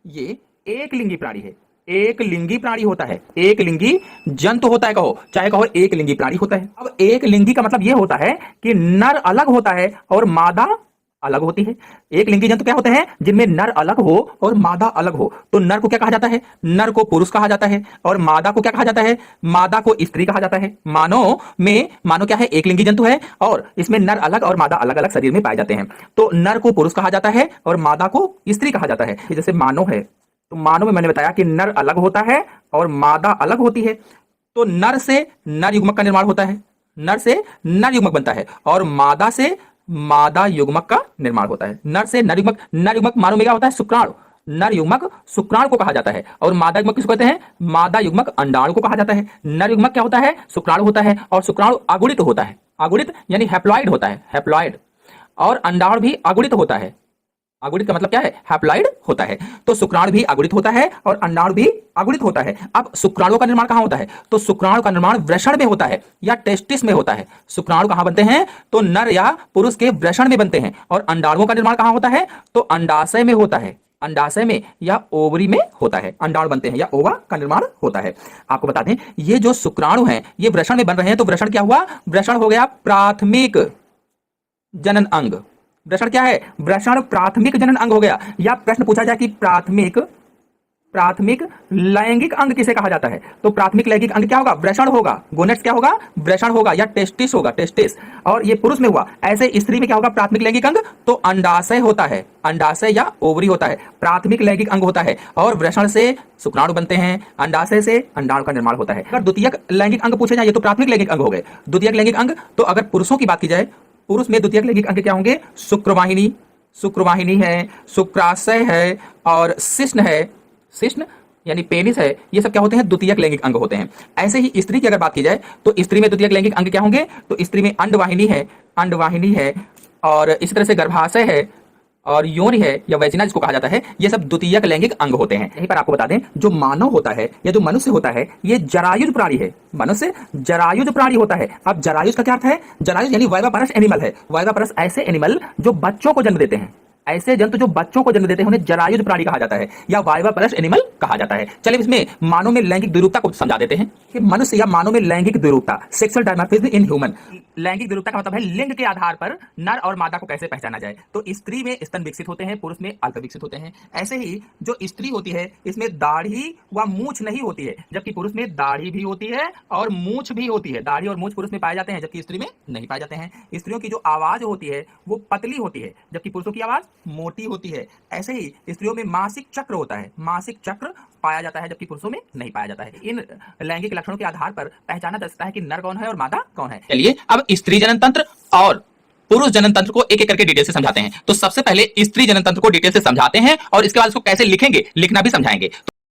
ये एक लिंगी प्राणी है। एक लिंगी प्राणी होता है, एक लिंगी जंतु होता है, कहो चाहे कहो एक लिंगी प्राणी होता है। अब एक लिंगी का मतलब यह होता है कि नर अलग होता है और मादा अलग होती है। एक लिंगी जंतु क्या होते हैं? जिनमें नर अलग हो और मादा अलग हो। तो नर को क्या कहा जाता है? नर को पुरुष कहा जाता है। और मादा को क्या कहा जाता है? मादा को स्त्री कहा जाता है। मानो क्या है? एक लिंगी जंतु है और इसमें नर अलग और मादा अलग अलग शरीर में पाए जाते हैं। तो नर को पुरुष कहा जाता है और मादा को स्त्री कहा जाता है। जैसे मानव है, तो मानव में मैंने बताया कि नर अलग होता है और मादा अलग होती है। तो नर से नर युग्मक का निर्माण होता है, नर से नर युग्मक बनता है, और मादा से मादा युग्मक का निर्माण होता है। नर से नर युग्मक मानव में क्या होता है? शुक्राणु। नर युग्मक शुक्राणु को कहा जाता है और मादा युग्मक किसको कहते हैं? मादा युग्मक अंडाणु को कहा जाता है। नर युग्मक क्या होता है? शुक्राणु होता है और शुक्राणु अगुणित होता है। अगुणित यानी हैप्लॉइड होता है, हैप्लॉइड। और अंडाणु भी अगुणित होता है। अगुणित का मतलब क्या है? हैप्लॉइड होता है। तो शुक्राणु भी अगुणित होता है और अंडाणु भी अगुणित होता है। अब शुक्राणु का निर्माण कहां होता है? तो शुक्राणु का निर्माण वृषण में होता है या टेस्टिस में होता है। शुक्राणु कहां बनते हैं? तो नर या पुरुष के वृषण में बनते हैं। और अंडाणुओं का निर्माण कहां होता है? तो अंडाशय में होता है, अंडाशय में या ओवरी में होता है। अंडाणु बनते हैं या ओवा का निर्माण होता है। आपको बता दें, ये जो शुक्राणु हैं ये वृषण में बन रहे हैं। तो वृषण क्या हुआ? वृषण हो गया प्राथमिक जनन अंग। वृषण क्या है? वृषण प्राथमिक जनन अंग हो गया। या प्रश्न पूछा जाए कि प्राथमिक लैंगिक अंग किसे कहा जाता है? तो प्राथमिक लैंगिक अंग क्या होगा? वृषण होगा। गोनेट्स क्या होगा? वृषण होगा या टेस्टिस होगा, टेस्टिस। और ये पुरुष में हुआ। ऐसे स्त्री में क्या होगा? प्राथमिक लैंगिक अंग तो अंडाशय होता है, अंडाशय या ओवरी होता है, प्राथमिक लैंगिक अंग होता है। और वृषण से शुक्राणु बनते हैं, अंडाशय से अंडाणु का निर्माण होता है। अगर द्वितीयक लैंगिक अंग पूछे जाए, तो प्राथमिक लैंगिक अंग हो गए। द्वितीयक लैंगिक अंग तो अगर पुरुषों की बात की जाए, पुरुष में द्वितीयक लैंगिक अंग क्या होंगे? शुक्रवाहिनी है, शुक्राशय है और शिश्न है। शिश्न यानी पेनिस है। ये सब क्या होते हैं? द्वितीयक लैंगिक अंग होते हैं। ऐसे ही स्त्री की अगर बात की जाए, तो स्त्री में द्वितीयक लैंगिक अंग क्या होंगे? तो स्त्री में अंडवाहिनी है और इसी तरह से गर्भाशय है और योनि है या वैजिना जिसको कहा जाता है। ये सब द्वितीयक लैंगिक अंग होते हैं। यहीं पर आपको बता दें, जो मानव होता है या जो मनुष्य होता है, ये जरायुज प्राणी है। मनुष्य जरायुज प्राणी होता है। अब जरायुज का क्या अर्थ है? जरायुज यानी वाइवापरस एनिमल है। वाइवापरस ऐसे एनिमल जो बच्चों को जन्म देते हैं, ऐसे जंतु जो बच्चों को जन्म देते हैं उन्हें जरायुज प्राणी कहा जाता है या वाइवापरस एनिमल कहा जाता है। चलिए इसमें मानव में लैंगिक द्विरूपता को समझा देते हैं कि मनुष्य या मानव में लैंगिक द्विरूपता, सेक्सुअल डायमॉर्फिज्म इन ह्यूमन। लैंगिक द्विरूपता का मतलब है लिंग के आधार पर नर और मादा को कैसे पहचाना जाए। तो स्त्री में स्तन विकसित होते हैं, पुरुष में अल्प विकसित होते हैं। ऐसे ही जो स्त्री होती है इसमें दाढ़ी व मूछ नहीं होती है, जबकि पुरुष में दाढ़ी भी होती है और मूछ भी होती है। दाढ़ी और मूछ पुरुष में पाए जाते हैं जबकि स्त्री में नहीं पाए जाते हैं। स्त्रियों की जो आवाज होती है वो पतली होती है जबकि पुरुषों की आवाज मोटी होती है। ऐसे ही स्त्रियों में मासिक चक्र होता है, मासिक चक्र पाया जाता है जबकि पुरुषों में नहीं पाया जाता है। इन लैंगिक लक्षणों के आधार पर पहचाना जा सकता है कि नर कौन है और मादा कौन है। चलिए अब स्त्री जनन तंत्र और पुरुष जनन तंत्र को एक एक करके डिटेल से समझाते हैं। तो सबसे पहले स्त्री जनन तंत्र को डिटेल से समझाते हैं और इसके बाद इसको कैसे लिखेंगे, लिखना भी समझाएंगे।